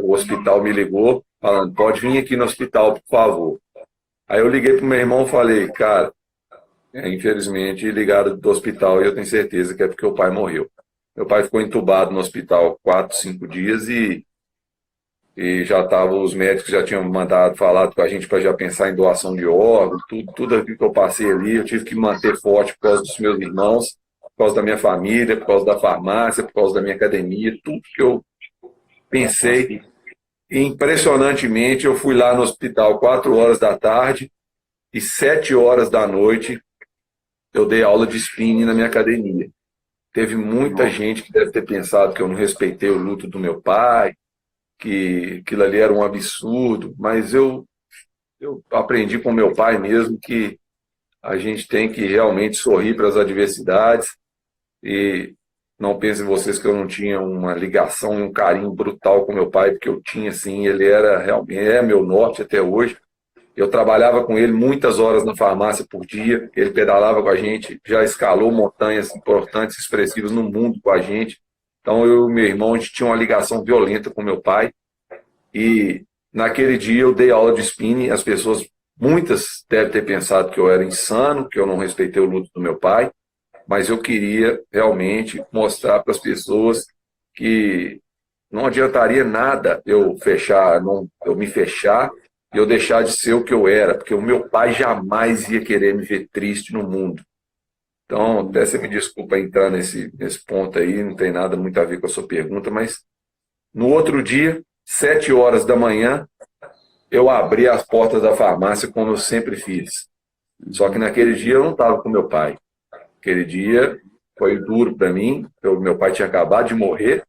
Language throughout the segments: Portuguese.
o hospital me ligou, falando, pode vir aqui no hospital, por favor. Aí eu liguei pro meu irmão e falei, cara, infelizmente ligaram do hospital e eu tenho certeza que é porque o pai morreu. Meu pai ficou entubado no hospital 4, 5 dias e já tava, os médicos já tinham mandado falado com a gente para já pensar em doação de órgãos, tudo aquilo que eu passei ali, eu tive que manter forte por causa dos meus irmãos, por causa da minha família, por causa da farmácia, por causa da minha academia, tudo que eu pensei. E, impressionantemente, eu fui lá no hospital 4 horas da tarde e 7 horas da noite eu dei aula de spinning na minha academia. Teve muita gente que deve ter pensado que eu não respeitei o luto do meu pai, que aquilo ali era um absurdo, mas eu aprendi com meu pai mesmo que a gente tem que realmente sorrir para as adversidades e não pensem vocês que eu não tinha uma ligação e um carinho brutal com meu pai, porque eu tinha sim, ele era realmente é meu norte até hoje. Eu trabalhava com ele muitas horas na farmácia por dia, ele pedalava com a gente, já escalou montanhas importantes, expressivas no mundo com a gente. Então eu e meu irmão, a gente tinha uma ligação violenta com meu pai. E naquele dia eu dei aula de spinning, as pessoas, muitas devem ter pensado que eu era insano, que eu não respeitei o luto do meu pai, mas eu queria realmente mostrar para as pessoas que não adiantaria nada eu fechar, eu me fechar e eu deixar de ser o que eu era, porque o meu pai jamais ia querer me ver triste no mundo. Então, até você me desculpa entrar nesse ponto aí, não tem nada muito a ver com a sua pergunta, mas no outro dia, 7 horas da manhã, eu abri as portas da farmácia como eu sempre fiz. Só que naquele dia eu não estava com meu pai. Aquele dia foi duro para mim, meu pai tinha acabado de morrer,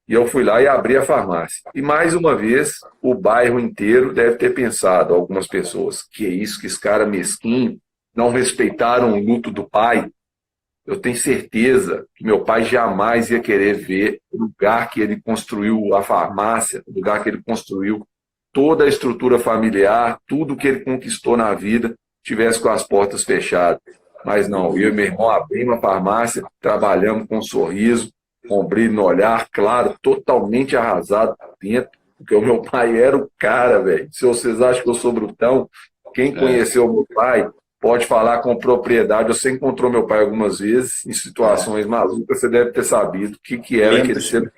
e eu fui lá e abri a farmácia. E mais uma vez, o bairro inteiro deve ter pensado, algumas pessoas, que é isso, que esse cara mesquinho, não respeitaram o luto do pai. Eu tenho certeza que meu pai jamais ia querer ver o lugar que ele construiu a farmácia, o lugar que ele construiu toda a estrutura familiar, tudo que ele conquistou na vida, tivesse com as portas fechadas. Mas não, eu e meu irmão abrimos a farmácia, trabalhamos com um sorriso, com um brilho no olhar, claro, totalmente arrasado por dentro, porque o meu pai era o cara, velho. Se vocês acham que eu sou brutão, quem conheceu o meu pai pode falar com propriedade. Você encontrou meu pai algumas vezes em situações malucas, você deve ter sabido o que era Lembro, aquele ser.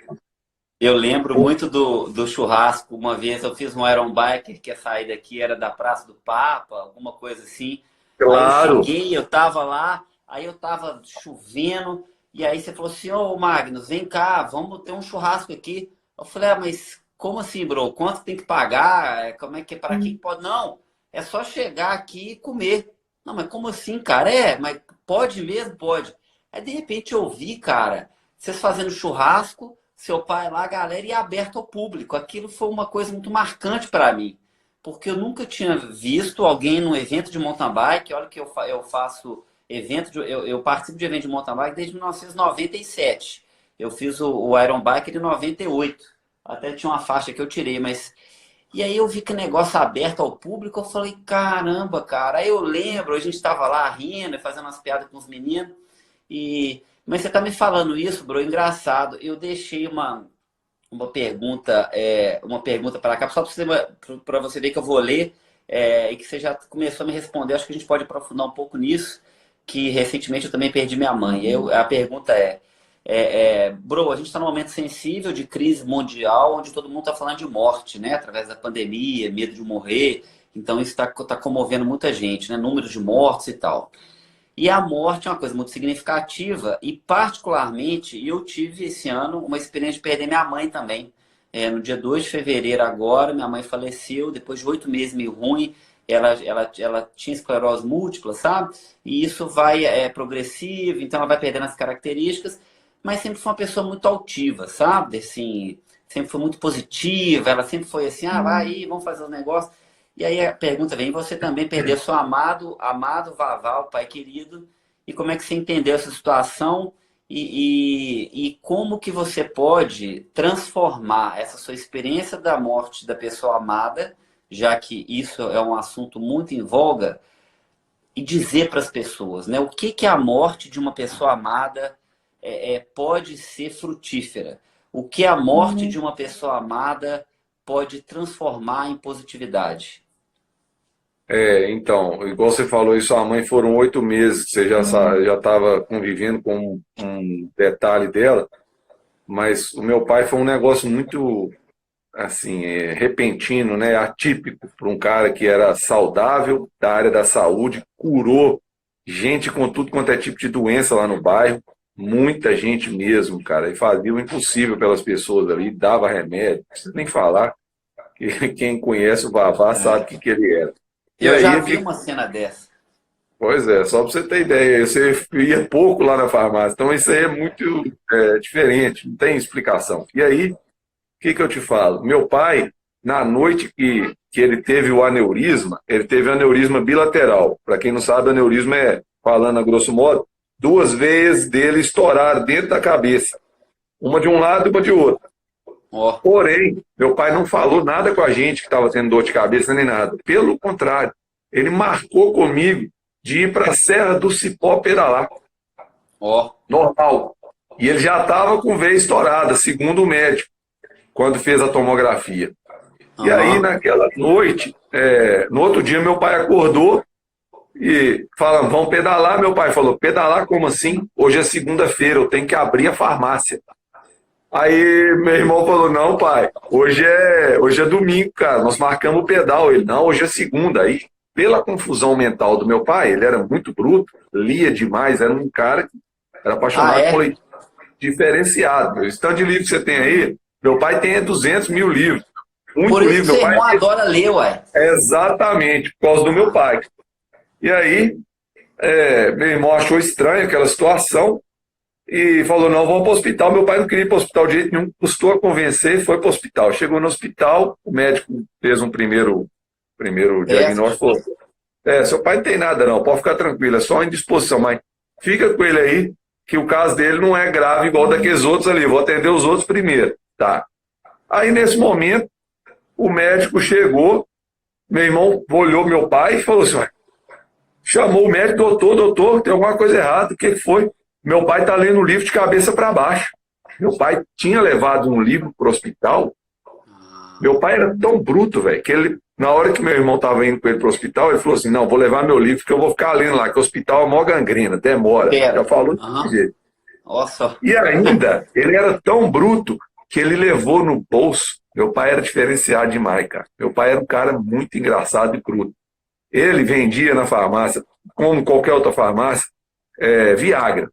eu lembro muito do churrasco. Uma vez eu fiz um Iron Biker, que a saída aqui era da Praça do Papa, alguma coisa assim. Aí eu Claro, cheguei, eu tava lá, aí eu tava chovendo, e aí você falou assim, ô Magnus, vem cá, vamos ter um churrasco aqui. Eu falei, mas como assim, bro? Quanto tem que pagar? Como é que é? Para que pode? Não, é só chegar aqui e comer. Não, mas como assim, cara? Mas pode mesmo? Pode. Aí de repente eu vi, cara, vocês fazendo churrasco, seu pai lá, a galera, e aberto ao público. Aquilo foi uma coisa muito marcante para mim, porque eu nunca tinha visto alguém num evento de mountain bike. Olha que eu faço eu participo de evento de mountain bike desde 1997. Eu fiz o Iron Bike de 98. Até tinha uma faixa que eu tirei, mas... E aí eu vi que negócio aberto ao público, eu falei, caramba, cara. Aí eu lembro, a gente estava lá rindo, fazendo umas piadas com os meninos, mas você tá me falando isso, bro, engraçado. Eu deixei uma pergunta para cá, só para você ver que eu vou ler, e que você já começou a me responder. Acho que a gente pode aprofundar um pouco nisso, que recentemente eu também perdi minha mãe. A pergunta bro, a gente está num momento sensível de crise mundial, onde todo mundo está falando de morte, né? Através da pandemia, medo de morrer. Então isso está comovendo muita gente, né? Números de mortes e tal. E a morte é uma coisa muito significativa e, particularmente, eu tive esse ano uma experiência de perder minha mãe também. No dia 2 de fevereiro agora, minha mãe faleceu, depois de 8 meses meio ruim. Ela tinha esclerose múltipla, sabe? E isso vai progressivo, então ela vai perdendo as características, mas sempre foi uma pessoa muito altiva, sabe? Assim, sempre foi muito positiva, ela sempre foi assim, vai aí, vamos fazer os negócios. E aí a pergunta vem, você também perdeu seu amado Vavá, o pai querido, e como é que você entendeu essa situação e como que você pode transformar essa sua experiência da morte da pessoa amada, já que isso é um assunto muito em voga, e dizer para as pessoas, né, o que a morte de uma pessoa amada pode ser frutífera. O que a morte de uma pessoa amada pode transformar em positividade? Então, igual você falou, isso sua mãe foram 8 meses, você já estava convivendo com um detalhe dela, mas o meu pai foi um negócio muito, assim, repentino, né, atípico para um cara que era saudável, da área da saúde, curou gente com tudo quanto é tipo de doença lá no bairro, muita gente mesmo, cara, e fazia o impossível pelas pessoas ali, dava remédio, não precisa nem falar, que quem conhece o Vavá sabe o que ele era. E Eu já aí, vi uma cena dessa. pois é, só para você ter ideia, você ia pouco lá na farmácia, então isso aí é muito diferente, não tem explicação. E aí, o que eu te falo? Meu pai, na noite que ele teve o aneurisma, ele teve aneurisma bilateral. Para quem não sabe, aneurisma falando a grosso modo, 2 veias dele estouraram dentro da cabeça, uma de um lado e uma de outro. Ó, Porém, meu pai não falou nada com a gente que estava tendo dor de cabeça nem nada. Pelo contrário, ele marcou comigo de ir para a Serra do Cipó pedalar. ó. Normal. E ele já estava com veia estourada, segundo o médico, quando fez a tomografia. E aí, Aham. naquela noite, no outro dia, meu pai acordou e falando, vamos pedalar. Meu pai falou, pedalar como assim? Hoje é segunda-feira, eu tenho que abrir a farmácia. Aí meu irmão falou, não, pai, hoje é domingo, cara, nós marcamos o pedal. Ele, não, hoje é segunda. Aí, pela confusão mental do meu pai, ele era muito bruto, lia demais, era um cara que era Ah, apaixonado por é? leitura diferenciado. O tanto de livro que você tem aí, meu pai tem 200 mil livros. Por Muito isso que livro, meu seu pai. irmão adora ler, uai. Exatamente, por causa do meu pai. E aí, meu irmão achou estranho aquela situação e falou, não, vamos para o hospital. Meu pai não queria ir para o hospital de jeito nenhum, custou a convencer e foi para o hospital. Chegou no hospital, o médico fez um primeiro Teste. diagnóstico, falou, seu pai não tem nada não, pode ficar tranquilo, é só indisposição, mas fica com ele aí, que o caso dele não é grave igual daqueles outros ali, vou atender os outros primeiro, tá? Aí nesse momento, o médico chegou, meu irmão olhou meu pai e falou assim, ué, chamou o médico, doutor, tem alguma coisa errada, o que foi? Meu pai está lendo o livro de cabeça para baixo. Meu pai tinha levado um livro para o hospital. Meu pai era tão bruto, velho, que ele, na hora que meu irmão estava indo com ele para o hospital, ele falou assim, não, vou levar meu livro, que eu vou ficar lendo lá, que o hospital é mó gangrena, demora. Já Pera. falou desse Aham. jeito. Ó só. E ainda, ele era tão bruto que ele levou no bolso. Meu pai era diferenciado demais, cara. Meu pai era um cara muito engraçado e bruto. Ele vendia na farmácia, como qualquer outra farmácia, Viagra.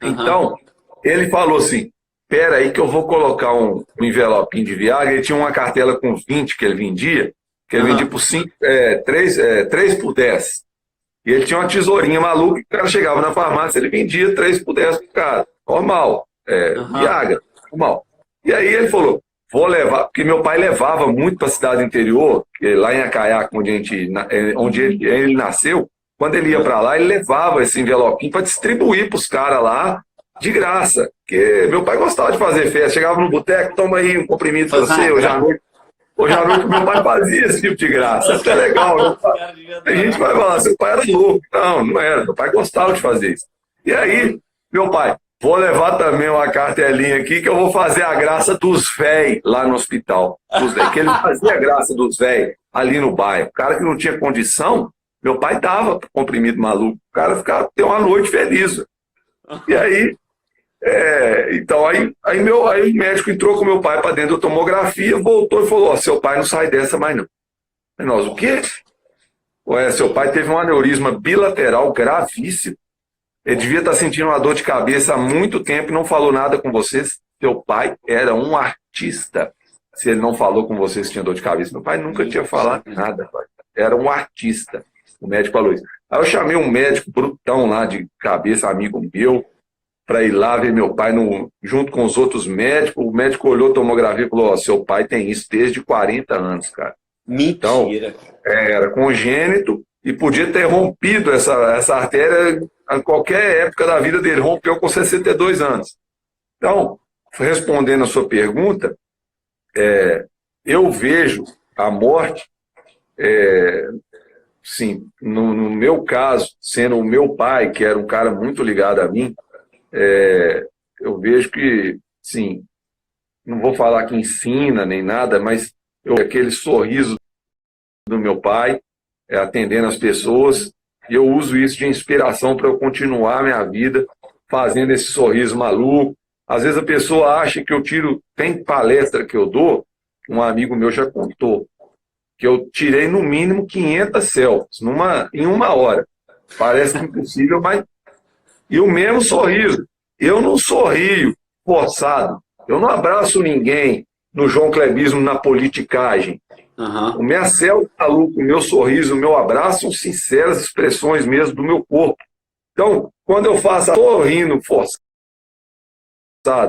Aham. Então, ele falou assim, espera aí que eu vou colocar um envelopinho de Viagra. Ele tinha uma cartela com 20 que ele vendia Aham. por 5, 3 por 10. E ele tinha uma tesourinha maluca, que o cara chegava na farmácia, ele vendia 3 por 10 pro cara. Normal. Aham. Viagra, normal. E aí ele falou, vou levar, porque meu pai levava muito para a cidade interior, lá em Acaiaca, onde ele nasceu, quando ele ia para lá, ele levava esse envelopinho para distribuir para os caras lá, de graça. Porque meu pai gostava de fazer festa, chegava no boteco, toma aí um comprimido para Faz você, uma graça. hoje à noite meu pai fazia esse tipo de graça. Os Isso é legal, né? os caras deviam A gente adorar. vai falar, seu pai era louco. Não, não era. Meu pai gostava de fazer isso. E aí, meu pai, vou levar também uma cartelinha aqui que eu vou fazer a graça dos véi lá no hospital. Dos véi, que ele fazia a graça dos véi ali no bairro. O cara que não tinha condição, meu pai dava comprimido maluco. O cara ficava, ter uma noite feliz. E aí, então, aí o médico entrou com meu pai para dentro da tomografia, voltou e falou, ó, seu pai não sai dessa mais não. Aí nós, o quê? Ué, seu pai teve um aneurisma bilateral gravíssimo. Ele devia estar sentindo uma dor de cabeça há muito tempo e não falou nada com vocês. Seu pai era um artista. Se ele não falou com vocês que tinha dor de cabeça, meu pai nunca tinha falado nada, pai. Era um artista. O médico falou isso. Aí eu chamei um médico brutão lá de cabeça, amigo meu, para ir lá ver meu pai junto com os outros médicos. O médico olhou a tomografia e falou: ó, seu pai tem isso desde 40 anos, cara. Então, Mentira. era congênito e podia ter rompido essa artéria em qualquer época da vida dele. Rompeu com 62 anos. Então, respondendo a sua pergunta, eu vejo a morte, sim, no meu caso, sendo o meu pai, que era um cara muito ligado a mim, eu vejo que, sim, não vou falar que ensina nem nada, mas aquele sorriso do meu pai, atendendo as pessoas, e eu uso isso de inspiração para eu continuar a minha vida fazendo esse sorriso maluco. Às vezes a pessoa acha que eu tiro, tem palestra que eu dou, um amigo meu já contou, que eu tirei no mínimo 500 selfies em uma hora. Parece impossível, mas... E o mesmo sorriso. Eu não sorrio forçado. Eu não abraço ninguém no João Clebismo, na politicagem. O Aham. minha selfie maluco, o meu sorriso, o meu abraço são sinceras expressões mesmo do meu corpo. Então, quando eu faço, estou rindo forçado,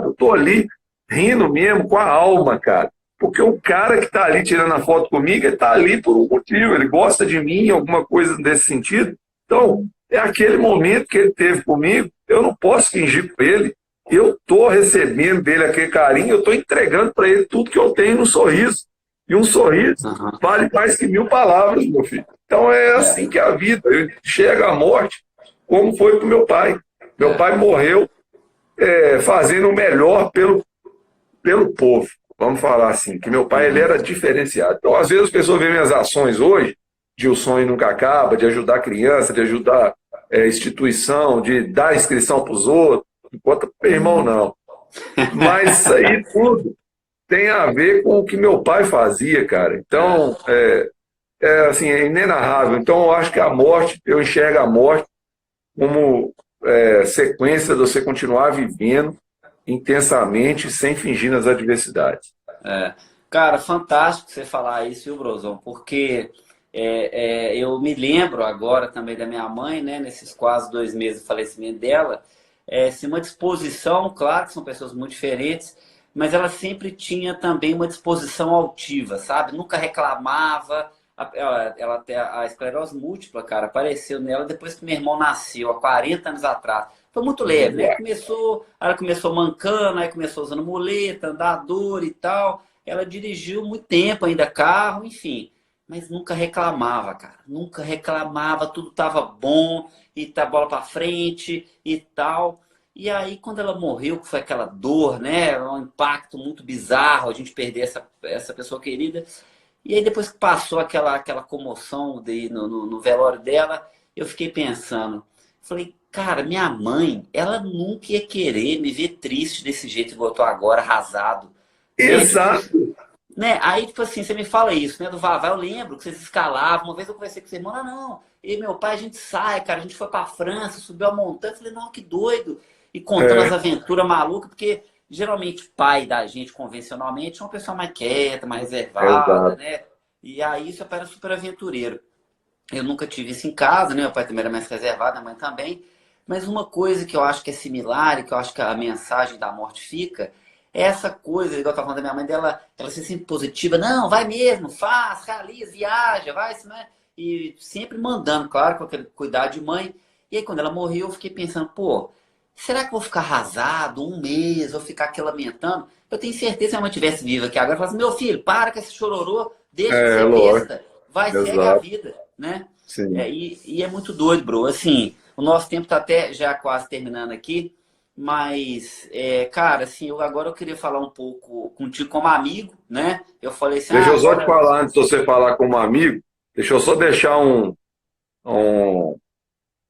eu estou ali rindo mesmo com a alma, cara. Porque o cara que está ali tirando a foto comigo, ele está ali por um motivo, ele gosta de mim, alguma coisa desse sentido. Então, é aquele momento que ele teve comigo, eu não posso fingir com ele. Eu estou recebendo dele aquele carinho, eu estou entregando para ele tudo que eu tenho no sorriso. E um sorriso Aham. vale mais que 1000 palavras, meu filho. Então é É, assim que é a vida. Chega a morte, como foi para o meu pai. Meu é. pai morreu fazendo o melhor pelo povo. Vamos falar assim, que meu pai ele Uhum. era diferenciado. Então, às vezes, as pessoas veem minhas ações hoje, de O Sonho Nunca Acaba, de ajudar criança, de ajudar instituição, de dar inscrição para os outros, enquanto meu irmão não. Mas isso aí tudo tem a ver com o que meu pai fazia, cara. É. Então, assim, é inenarrável. Então, eu acho que a morte, eu enxergo a morte como sequência de você continuar vivendo intensamente, sem fingir nas adversidades. É. Cara, fantástico você falar isso, viu, Brosão? Porque eu me lembro agora também da minha mãe, né? Nesses quase 2 meses do falecimento dela, assim, uma disposição, claro que são pessoas muito diferentes, mas ela sempre tinha também uma disposição altiva, sabe? Nunca reclamava. Ela tem a esclerose múltipla, cara, apareceu nela depois que meu irmão nasceu, há 40 anos atrás. Foi muito leve, né? Ela começou mancando, aí começou usando muleta, andador e tal. Ela dirigiu muito tempo ainda carro, enfim. Mas nunca reclamava, cara. Nunca reclamava, tudo tava bom, e tá bola pra frente e tal. E aí, quando ela morreu, que foi aquela dor, né? Um impacto muito bizarro, a gente perder essa pessoa querida. E aí, depois que passou aquela comoção no velório dela, eu fiquei pensando. Falei, cara, minha mãe, ela nunca ia querer me ver triste desse jeito igual eu tô agora, arrasado. Né? Tipo, Exato. né? Aí, tipo assim, você me fala isso, né? Do Vavá, eu lembro que vocês escalavam. Uma vez eu conversei com você, irmão, não. E meu pai, a gente sai, cara. A gente foi pra França, subiu a montanha. Eu falei, não, que doido. E contando as É, aventuras malucas, porque geralmente pai da gente, convencionalmente, é uma pessoa mais quieta, mais reservada, exato. né? E aí, isso era super aventureiro. Eu nunca tive isso em casa, né? Meu pai também era mais reservado, a mãe também. Mas uma coisa que eu acho que é similar e que eu acho que a mensagem da morte fica é essa coisa, igual eu tava falando da minha mãe dela, ela ser sempre positiva. Não, vai mesmo, faz, realiza, viaja, vai, isso, né? E sempre mandando, claro, com aquele cuidado de mãe. E aí, quando ela morreu, eu fiquei pensando, pô, será que eu vou ficar arrasado 1 mês, vou ficar aqui lamentando? Eu tenho certeza que se minha mãe estivesse viva aqui agora, eu falasse, meu filho, para com esse chororô, deixa de ser Lógico. besta, vai, segue a Exato. vida, né? Sim. E é muito doido, bro. Assim, o nosso tempo tá até já quase terminando aqui, mas, cara, assim, agora eu queria falar um pouco contigo como amigo, né? Eu falei assim, Deixa ah, eu só te agora. falar, antes de você falar como amigo, deixa eu só deixar um-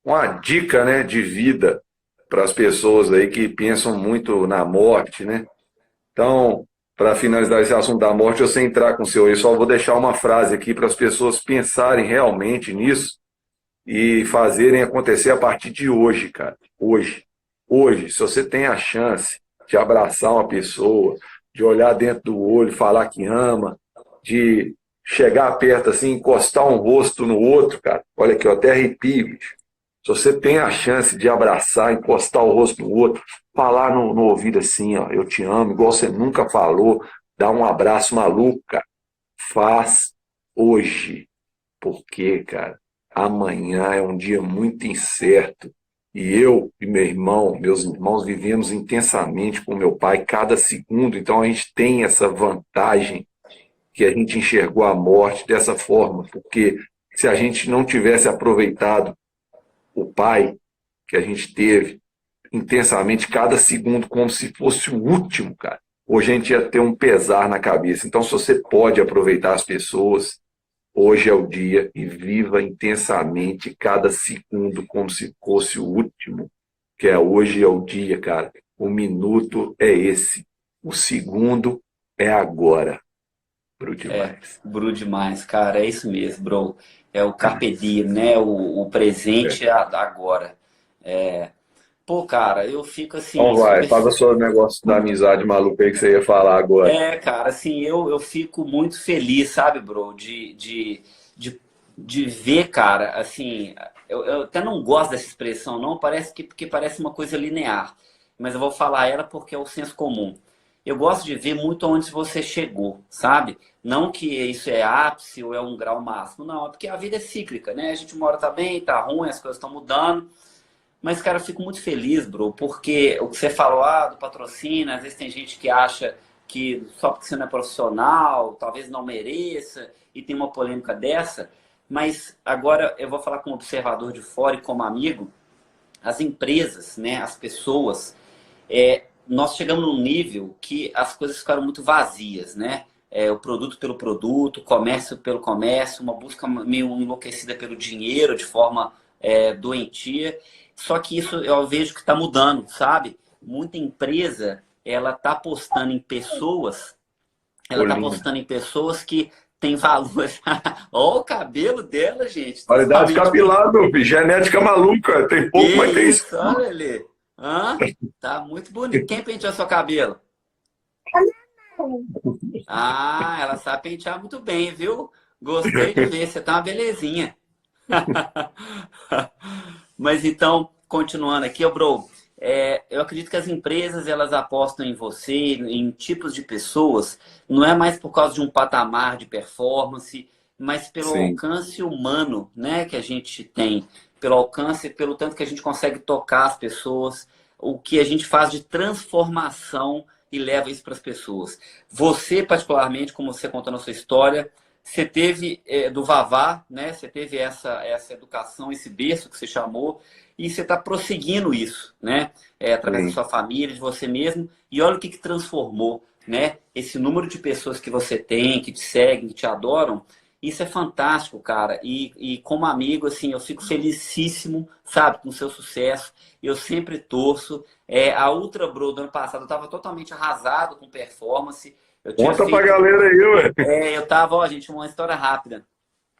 uma dica, né, de vida para as pessoas aí que pensam muito na morte, né? Então, para finalizar esse assunto da morte, eu sem entrar com o senhor, eu só vou deixar uma frase aqui para as pessoas pensarem realmente nisso e fazerem acontecer a partir de hoje, cara. Hoje. Hoje, se você tem a chance de abraçar uma pessoa, de olhar dentro do olho, falar que ama, de chegar perto assim, encostar um rosto no outro, cara. Olha aqui, eu até arrepio, bicho. Se você tem a chance de abraçar, encostar o rosto no outro, falar no ouvido assim, ó, eu te amo, igual você nunca falou, dar um abraço maluco, cara. Faz hoje. Porque, cara, amanhã é um dia muito incerto. E eu e meu irmão, meus irmãos, vivemos intensamente com meu pai cada segundo. Então a gente tem essa vantagem que a gente enxergou a morte dessa forma. Porque se a gente não tivesse aproveitado o pai que a gente teve intensamente cada segundo como se fosse o último, cara, hoje a gente ia ter um pesar na cabeça. Então, se você pode aproveitar as pessoas, hoje é o dia e viva intensamente cada segundo como se fosse o último, que é hoje é o dia, cara. O minuto é esse. O segundo é agora. Bruto É, demais. bru demais, cara. É isso mesmo, bro. É o carpe diem, né? O É. presente é agora. É, pô, cara, eu fico Então assim, vai, super. fala sobre o negócio da amizade maluca aí que você ia falar agora. É, cara, assim, eu fico muito feliz, sabe, bro, de, de ver, cara, assim, eu até não gosto dessa expressão, não, parece que porque parece uma coisa linear, mas eu vou falar ela porque é o senso comum. Eu gosto de ver muito onde você chegou, sabe? Não que isso é ápice ou é um grau máximo, não, é porque a vida é cíclica, né? A gente uma hora tá bem, tá ruim, as coisas estão mudando. Mas, cara, eu fico muito feliz, bro, porque o que você falou do patrocínio, às vezes tem gente que acha que só porque você não é profissional, talvez não mereça, e tem uma polêmica dessa. Mas agora eu vou falar como observador de fora e como amigo, as empresas, né, as pessoas, nós chegamos num nível que as coisas ficaram muito vazias, né? O produto pelo produto, comércio pelo comércio, uma busca meio enlouquecida pelo dinheiro de forma doentia. Só que isso eu vejo que está mudando, sabe? Muita empresa ela está apostando em pessoas, ela está Olinda. apostando em pessoas que têm valor. Olha o cabelo dela, gente, Qualidade totalmente. capilar, meu filho. Genética maluca. Tem Que pouco, mas tem isso. isso, olha ali. Hã? Tá muito bonito. Quem penteou seu cabelo? Ah, ela sabe pentear muito bem, viu? Gostei de ver, você tá uma belezinha. Mas então, continuando aqui, bro, eu acredito que as empresas elas apostam em você, em tipos de pessoas, não é mais por causa de um patamar de performance, mas pelo Sim. alcance humano, né, que a gente tem, pelo alcance, pelo tanto que a gente consegue tocar as pessoas, o que a gente faz de transformação e leva isso para as pessoas. Você, particularmente, como você contou na sua história, você teve do Vavá, né? Você teve essa educação, esse berço que você chamou, e você está prosseguindo isso, né? Através da Sim. sua família, de você mesmo. E olha o que transformou, né? Esse número de pessoas que você tem, que te seguem, que te adoram. Isso é fantástico, cara. E como amigo, assim, eu fico felicíssimo, sabe, com o seu sucesso. Eu sempre torço. A Ultra Bro do ano passado eu estava totalmente arrasado com performance. Eu tinha Conta pra feito galera aí, ué. eu tava, ó, gente, uma história rápida.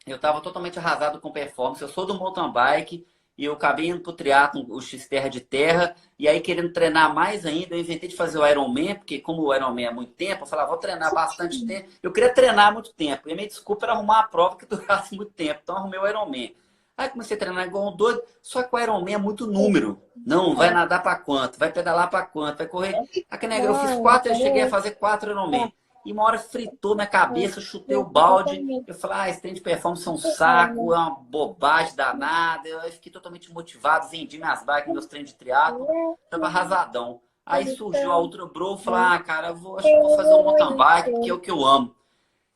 Eu tava totalmente arrasado com performance. Eu sou do mountain bike e eu acabei indo pro triatlon, o X-Terra de terra, e aí querendo treinar mais ainda, eu inventei de fazer o Ironman, porque como o Ironman é muito tempo, eu falava, vou treinar bastante tempo. Eu queria treinar muito tempo, e a minha desculpa era arrumar uma prova que durasse muito tempo, então eu arrumei o Ironman. Aí comecei a treinar igual um doido, só que o Ironman é muito número. Não, vai nadar para quanto? Vai pedalar para quanto? Vai correr? Aqui, né, eu fiz quatro, eu cheguei a fazer 4 Ironman. E uma hora fritou minha cabeça, eu chutei o balde. Eu falei, esse trem de performance é um saco, é uma bobagem danada. Eu fiquei totalmente motivado, vendi minhas bikes, meus treinos de triatlo, tava arrasadão. Aí surgiu a Ultra Bro, eu falei, cara, acho que vou fazer um mountain bike, porque é o que eu amo.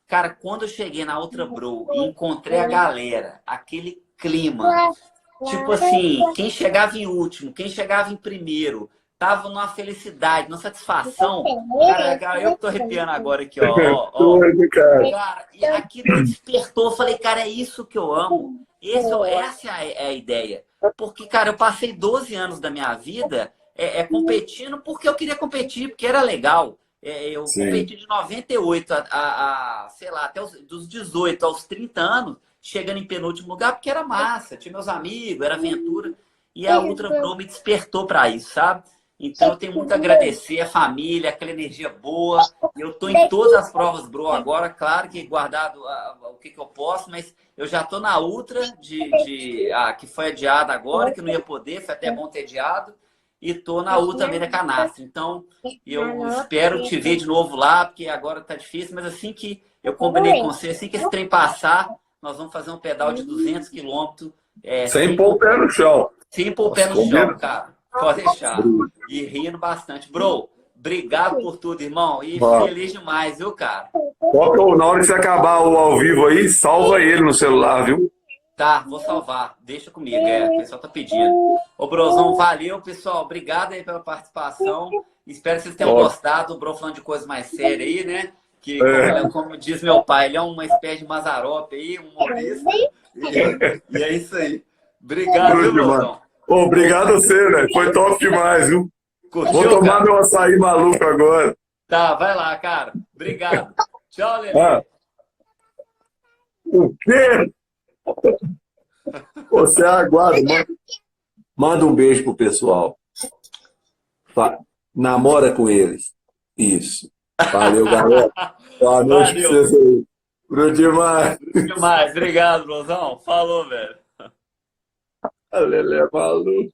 Cara, quando eu cheguei na Ultra Bro e encontrei a galera, aquele clima, tipo assim, quem chegava em último, quem chegava em primeiro, tava numa felicidade, numa satisfação. Cara, eu que tô arrepiando agora aqui, ó. Doido, cara. Cara, e aquilo me despertou. Eu falei, cara, é isso que eu amo. Essa é a ideia. Porque, cara, eu passei 12 anos da minha vida competindo porque eu queria competir, porque era legal. Eu Sim. competi de 98 sei lá, dos 18 aos 30 anos, chegando em penúltimo lugar, porque era massa, tinha meus amigos, era aventura. E a Ultra Pro me despertou para isso, sabe? Então eu tenho muito a agradecer a família, aquela energia boa. Eu estou em todas as provas, bro, agora, claro que guardado o que eu posso, mas eu já estou na Ultra, que foi adiada agora, que não ia poder, foi até bom ter adiado. E estou na Ultra também da Canastra. Então, eu espero te ver de novo lá, porque agora está difícil, mas assim que eu combinei com você, assim que esse trem passar, nós vamos fazer um pedal de 200 quilômetros, Sem pôr o pé no chão. sem pôr o pé Nossa, no chão, combina. cara. Pode deixar. E rindo bastante. Bro, obrigado por tudo, irmão. E Ó, feliz demais, viu, cara? na hora que você acabar o ao vivo aí, salva ele no celular, viu? Tá, vou salvar. Deixa comigo, o pessoal tá pedindo. Ô, Brozão, valeu, pessoal. Obrigado aí pela participação. Espero que vocês tenham Ó, gostado. O Bro falando de coisa mais séria aí, né? Que, é, como diz meu pai, ele é uma espécie de Mazzaropi aí, um humorista. E é isso aí. Obrigado, bom viu, demais. Brozão? Ô, obrigado a você, velho. Foi top demais, viu? Vou Curtiu, tomar cara? meu açaí maluco agora. Tá, vai lá, cara. Obrigado. Tchau, Ah, Lelê. o quê? Você aguarda. Manda um beijo pro pessoal. Namora com eles. Isso. Valeu, galera. Boa noite pra Valeu. vocês aí. Bom demais. Demais. Obrigado, Brozão. Falou, velho. A Lelé é maluco.